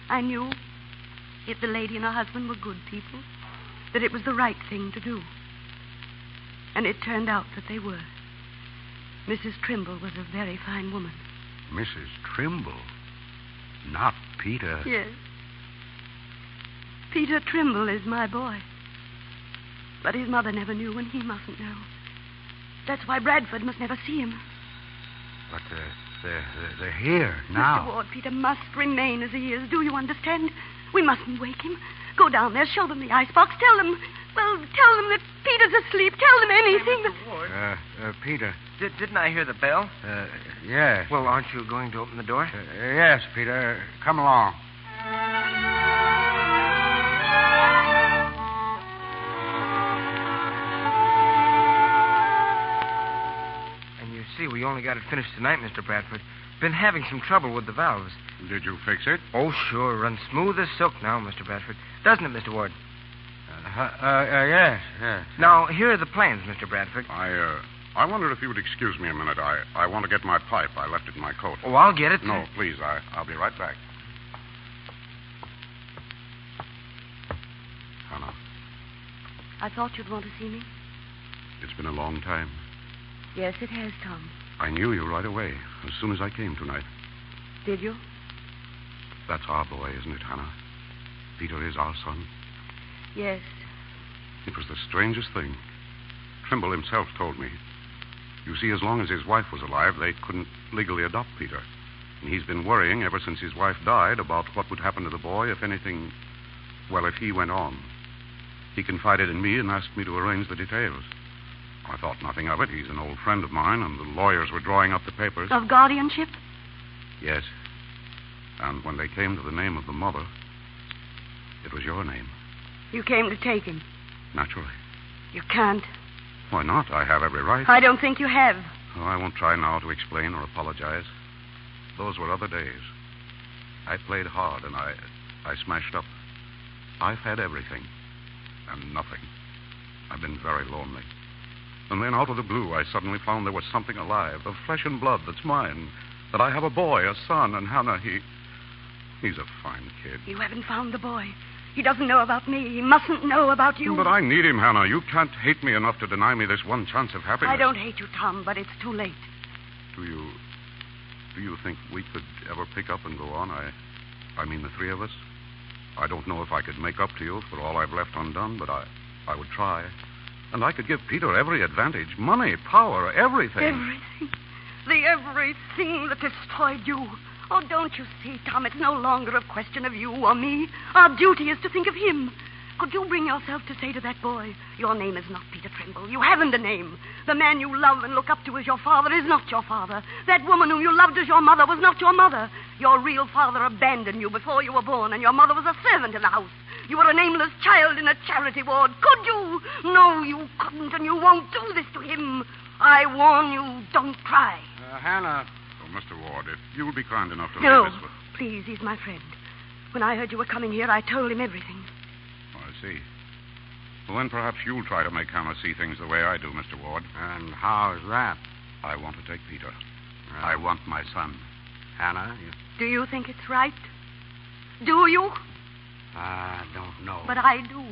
I knew, if the lady and her husband were good people, that it was the right thing to do. And it turned out that they were. Mrs. Trimble was a very fine woman. Mrs. Trimble? Not Peter? Yes. Peter Trimble is my boy. But his mother never knew, and he mustn't know. That's why Bradford must never see him. But they're here now. Mr. Ward, Peter must remain as he is. Do you understand? We mustn't wake him. Go down there, show them the icebox. Tell them that Peter's asleep. Tell them anything. Mr. Ward. Peter. Didn't I hear the bell? Yes. Well, aren't you going to open the door? Yes, Peter. Come along. And you see, we only got it finished tonight, Mr. Bradford. Been having some trouble with the valves. Did you fix it? Oh, sure. Runs smooth as silk now, Mr. Bradford. Doesn't it, Mr. Ward? Yes. Now, here are the plans, Mr. Bradford. I wonder if you would excuse me a minute. I want to get my pipe. I left it in my coat. Oh, I'll get it. No, please. I'll be right back. Hannah, I thought you'd want to see me. it's been a long time. Yes, it has, Tom. I knew you right away, as soon as I came tonight. Did you? That's our boy, isn't it, Hannah? Peter is our son. Yes. It was the strangest thing. Trimble himself told me. You see, as long as his wife was alive, they couldn't legally adopt Peter. And he's been worrying ever since his wife died about what would happen to the boy if anything... Well, if he went on. He confided in me and asked me to arrange the details. I thought nothing of it. He's an old friend of mine, and the lawyers were drawing up the papers. Of guardianship? Yes. And when they came to the name of the mother, it was your name. You came to take him. Naturally. You can't. Why not? I have every right. I don't think you have. Oh, I won't try now to explain or apologize. Those were other days. I played hard, and I smashed up. I've had everything, and nothing. I've been very lonely. And then, out of the blue, I suddenly found there was something alive, of flesh and blood that's mine. That I have a boy, a son, and Hannah, he's a fine kid. You haven't found the boy. He doesn't know about me. He mustn't know about you. But I need him, Hannah. You can't hate me enough to deny me this one chance of happiness. I don't hate you, Tom, but it's too late. Do you think we could ever pick up and go on? I mean, the three of us? I don't know if I could make up to you for all I've left undone, but I would try. And I could give Peter every advantage. Money, power, everything. Everything. The everything that destroyed you. Oh, don't you see, Tom, it's no longer a question of you or me. Our duty is to think of him. Could you bring yourself to say to that boy, your name is not Peter Trimble. You haven't a name. The man you love and look up to as your father is not your father. That woman whom you loved as your mother was not your mother. Your real father abandoned you before you were born, and your mother was a servant in the house. You were a nameless child in a charity ward. Could you? No, you couldn't, and you won't do this to him. I warn you, don't cry. Hannah. Oh, Mr. Ward, if you would be kind enough to No, leave this... please, he's my friend. When I heard you were coming here, I told him everything. Oh, I see. Well, then perhaps you'll try to make Hannah see things the way I do, Mr. Ward. And how's that? I want to take Peter. I want my son. Hannah, Do you think it's right? Do you? I don't know. But I do.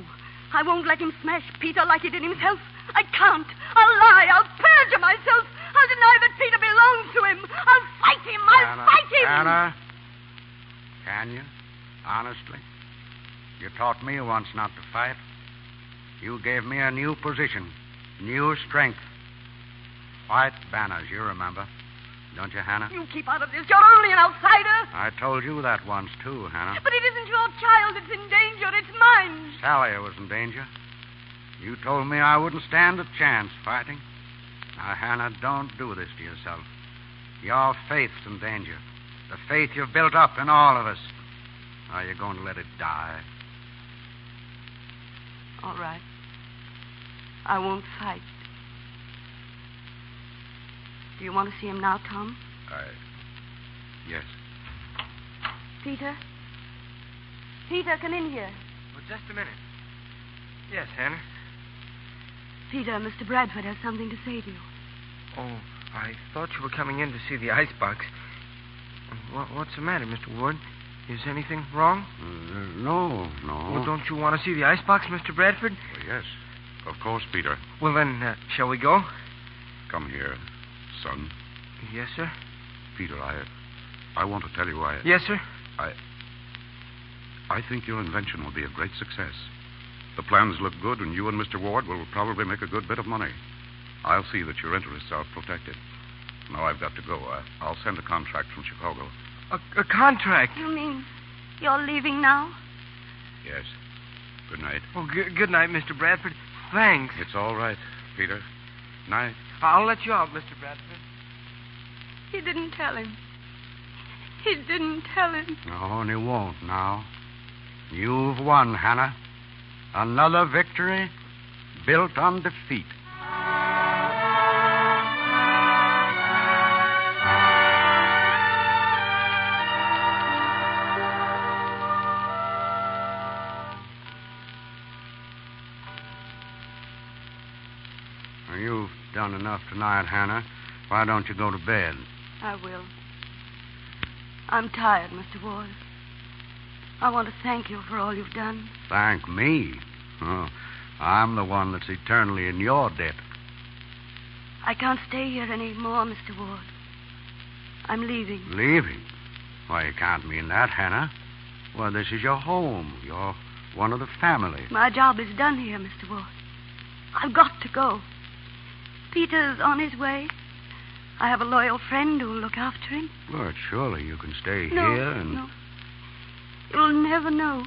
I won't let him smash Peter like he did himself. I can't. I'll lie. I'll perjure myself. I'll deny that Peter belongs to him. I'll fight him. I'll fight him. Hannah, can you? Honestly? You taught me once not to fight. You gave me a new position, new strength. White banners, you remember. Don't you, Hannah? You keep out of this. You're only an outsider. I told you that once, too, Hannah. But it isn't your child that's in danger. It's mine. Sally was in danger. You told me I wouldn't stand a chance fighting. Now, Hannah, don't do this to yourself. Your faith's in danger. The faith you've built up in all of us. Are you going to let it die? All right. I won't fight. Do you want to see him now, Tom? Yes. Peter? Peter, come in here. Well, just a minute. Yes, Hannah. Peter, Mr. Bradford has something to say to you. Oh, I thought you were coming in to see the icebox. What's the matter, Mr. Ward? Is anything wrong? No. Well, don't you want to see the icebox, Mr. Bradford? Well, yes. Of course, Peter. Well, then, shall we go? Come here, son. Yes, sir. Peter, I want to tell you Yes, sir. I think your invention will be a great success. The plans look good, and you and Mr. Ward will probably make a good bit of money. I'll see that your interests are protected. Now I've got to go. I'll send a contract from Chicago. A contract? You mean you're leaving now? Yes. Good night. Oh, good night, Mr. Bradford. Thanks. It's all right, Peter. Night. I'll let you out, Mr. Bradford. He didn't tell him. He didn't tell him. No, and he won't now. You've won, Hannah. Another victory built on defeat. You've done enough tonight, Hannah. Why don't you go to bed? I will. I'm tired, Mr. Ward. I want to thank you for all you've done. Thank me? Oh, I'm the one that's eternally in your debt. I can't stay here any more, Mr. Ward. I'm leaving. Leaving? Why, you can't mean that, Hannah. Well, this is your home. You're one of the family. My job is done here, Mr. Ward. I've got to go. Peter's on his way. I have a loyal friend who'll look after him. But surely you can stay No. here and... No. You'll never know.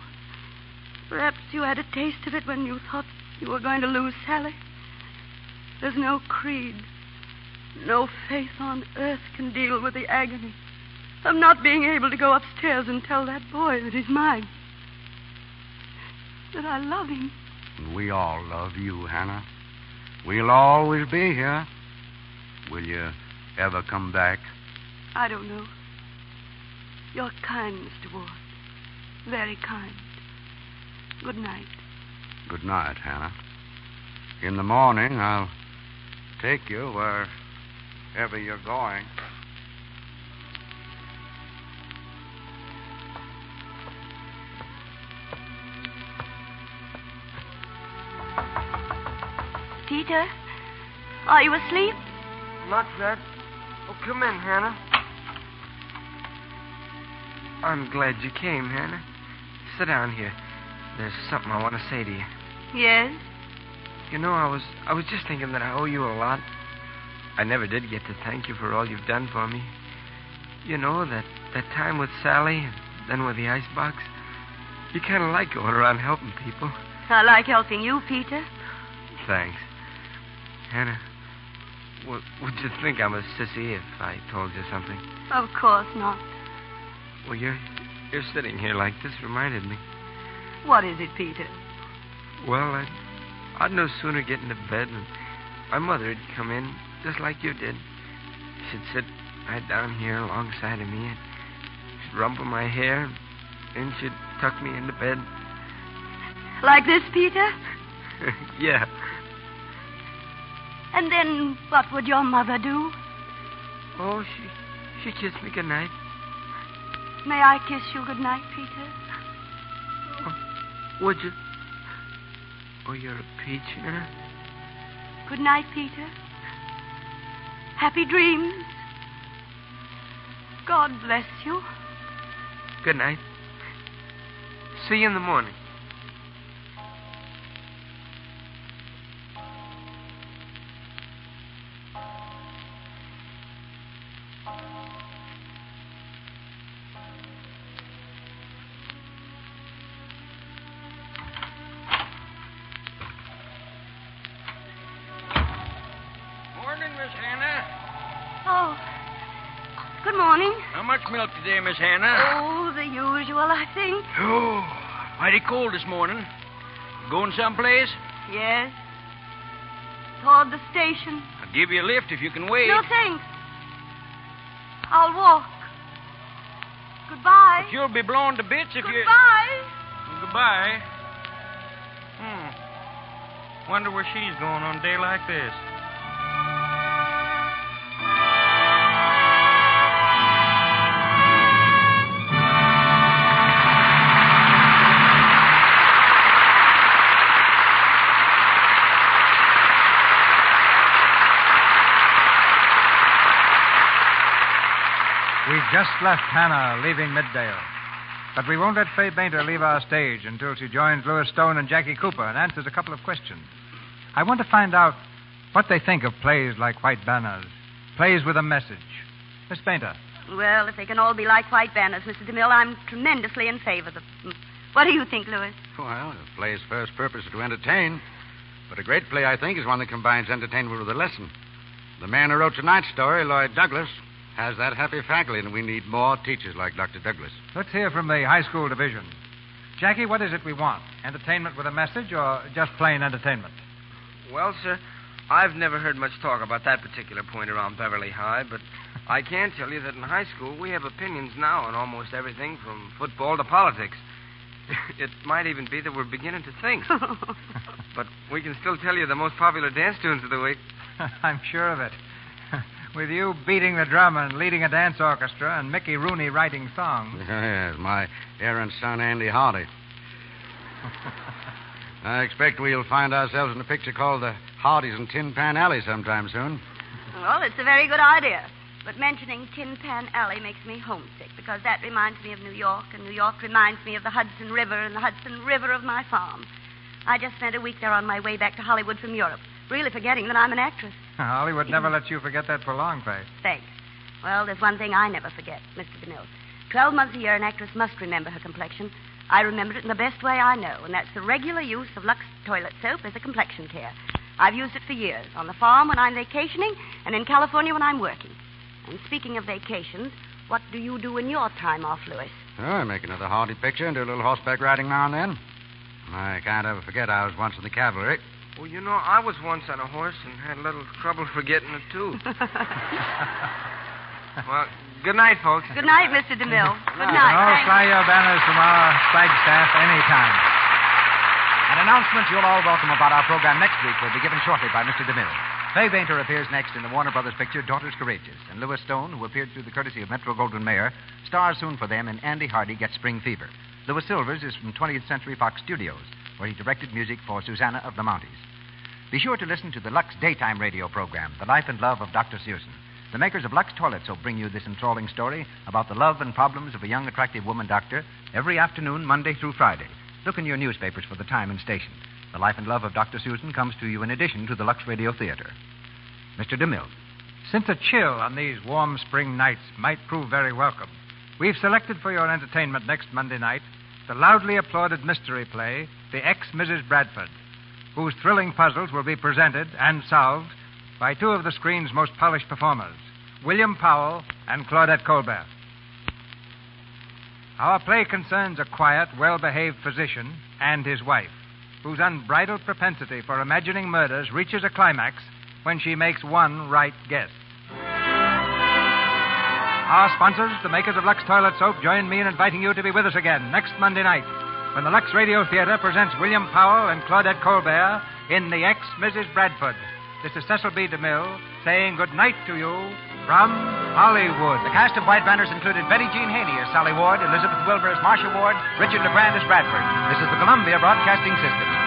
Perhaps you had a taste of it when you thought you were going to lose Sally. There's no creed, no faith on earth can deal with the agony of not being able to go upstairs and tell that boy that he's mine. That I love him. We all love you, Hannah. We'll always be here. Will you ever come back? I don't know. You're kind, Mr. Ward. Very kind. Good night. Good night, Hannah. In the morning, I'll take you wherever you're going. Peter, are you asleep? Not yet. Oh, come in, Hannah. I'm glad you came, Hannah. Sit down here. There's something I want to say to you. Yes? You know, I was just thinking that I owe you a lot. I never did get to thank you for all you've done for me. You know, that time with Sally, and then with the icebox. You kind of like going around helping people. I like helping you, Peter. Thanks. Hannah, would you think I'm a sissy if I told you something? Of course not. Well, you're sitting here like this reminded me. What is it, Peter? Well, I'd no sooner get into bed and my mother'd come in just like you did. She'd sit right down here alongside of me and she'd rumple my hair and then she'd tuck me into bed. Like this, Peter? Yeah. And then what would your mother do? Oh, she kissed me goodnight. May I kiss you goodnight, Peter? Oh, would you? Oh, you're a peach, Hannah. Good night, Peter. Happy dreams. God bless you. Good night. See you in the morning. Morning, Miss Good morning. How much milk today, Miss Hannah? Oh, the usual, I think. Oh, mighty cold this morning. Going someplace? Yes. Toward the station. I'll give you a lift if you can wait. No, thanks. I'll walk. Goodbye. But you'll be blown to bits if you... Goodbye. Goodbye. Wonder where she's going on a day like this. We've just left Hannah leaving Middale. But we won't let Fay Bainter leave our stage until she joins Louis Stone and Jackie Cooper and answers a couple of questions. I want to find out what they think of plays like White Banners, plays with a message. Miss Bainter. Well, if they can all be like White Banners, Mr. DeMille, I'm tremendously in favor of them. What do you think, Louis? Well, the play's first purpose is to entertain. But a great play, I think, is one that combines entertainment with a lesson. The man who wrote tonight's story, Lloyd Douglas, has that happy faculty, and we need more teachers like Dr. Douglas. Let's hear from the high school division. Jackie, what is it we want? Entertainment with a message or just plain entertainment? Well, sir, I've never heard much talk about that particular point around Beverly High, but I can tell you that in high school we have opinions now on almost everything from football to politics. It might even be that we're beginning to think. But we can still tell you the most popular dance tunes of the week. I'm sure of it. With you beating the drum and leading a dance orchestra and Mickey Rooney writing songs. Yes, my errant son, Andy Hardy. I expect we'll find ourselves in a picture called The Hardys in Tin Pan Alley sometime soon. Well, it's a very good idea. But mentioning Tin Pan Alley makes me homesick because that reminds me of New York, and New York reminds me of the Hudson River and the Hudson River of my farm. I just spent a week there on my way back to Hollywood from Europe, really forgetting that I'm an actress. Hollywood never lets you forget that for long, Faye. Thanks. Well, there's one thing I never forget, Mr. DeMille. 12 months a year, an actress must remember her complexion. I remember it in the best way I know, and that's the regular use of Lux toilet soap as a complexion care. I've used it for years, on the farm when I'm vacationing, and in California when I'm working. And speaking of vacations, what do you do in your time off, Louis? Oh, I make another Hardy picture and do a little horseback riding now and then. I can't ever forget I was once in the cavalry. Well, you know, I was once on a horse and had a little trouble forgetting it, too. Well, good night, folks. Good night, Mr. DeMille. Good night. Oh, fly your banners from our Flagstaff anytime. An announcement you'll all welcome about our program next week will be given shortly by Mr. DeMille. Fay Bainter appears next in the Warner Brothers picture Daughters Courageous, and Louis Stone, who appeared through the courtesy of Metro-Goldwyn-Mayer, stars soon for them in Andy Hardy Gets Spring Fever. Louis Silvers is from 20th Century Fox Studios, where he directed music for Susanna of the Mounties. Be sure to listen to the Lux daytime radio program, The Life and Love of Dr. Susan. The makers of Lux Toilet Soap bring you this enthralling story about the love and problems of a young, attractive woman doctor every afternoon, Monday through Friday. Look in your newspapers for the time and station. The Life and Love of Dr. Susan comes to you in addition to the Lux Radio Theater. Mr. DeMille. Since a chill on these warm spring nights might prove very welcome, we've selected for your entertainment next Monday night the loudly applauded mystery play, The Ex-Mrs. Bradford, whose thrilling puzzles will be presented and solved by two of the screen's most polished performers, William Powell and Claudette Colbert. Our play concerns a quiet, well-behaved physician and his wife, whose unbridled propensity for imagining murders reaches a climax when she makes one right guess. Our sponsors, the makers of Lux Toilet Soap, join me in inviting you to be with us again next Monday night when the Lux Radio Theater presents William Powell and Claudette Colbert in The Ex-Mrs. Bradford. This is Cecil B. DeMille saying good night to you from Hollywood. The cast of White Banners included Betty Jean Haney as Sally Ward, Elizabeth Wilbur as Marcia Ward, Richard LeGrand as Bradford. This is the Columbia Broadcasting System.